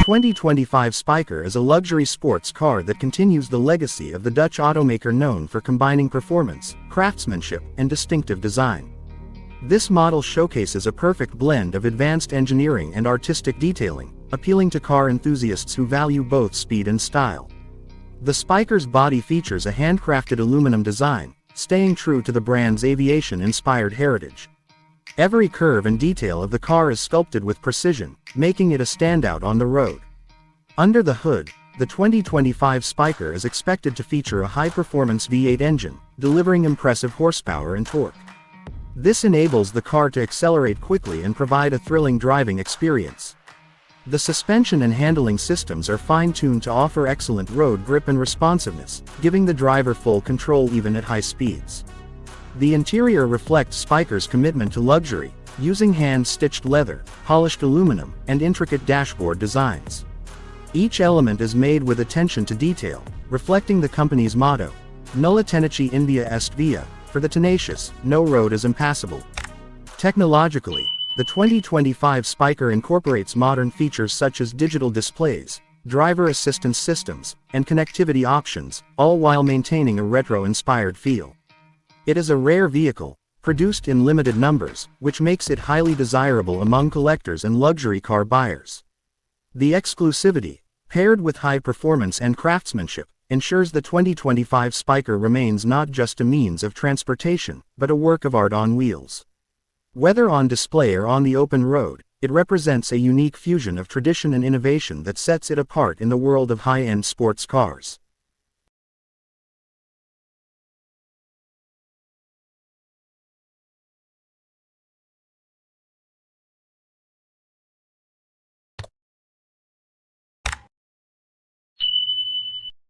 2025 Spyker is a luxury sports car that continues the legacy of the Dutch automaker known for combining performance, craftsmanship, and distinctive design. This model showcases a perfect blend of advanced engineering and artistic detailing, appealing to car enthusiasts who value both speed and style. The Spyker's body features a handcrafted aluminum design, staying true to the brand's aviation-inspired heritage. Every curve and detail of the car is sculpted with precision, making it a standout on the road. Under the hood, the 2025 Spyker is expected to feature a high-performance V8 engine, delivering impressive horsepower and torque. This enables the car to accelerate quickly and provide a thrilling driving experience. The suspension and handling systems are fine-tuned to offer excellent road grip and responsiveness, giving the driver full control even at high speeds. The interior reflects Spyker's commitment to luxury, using hand-stitched leather, polished aluminum, and intricate dashboard designs. Each element is made with attention to detail, reflecting the company's motto, Nulla tenace in via est via, for the tenacious, no road is impassable. Technologically, the 2025 Spyker incorporates modern features such as digital displays, driver assistance systems, and connectivity options, all while maintaining a retro-inspired feel. It is a rare vehicle, produced in limited numbers, which makes it highly desirable among collectors and luxury car buyers. The exclusivity, paired with high performance and craftsmanship, ensures the 2025 Spyker remains not just a means of transportation, but a work of art on wheels. Whether on display or on the open road, it represents a unique fusion of tradition and innovation that sets it apart in the world of high-end sports cars.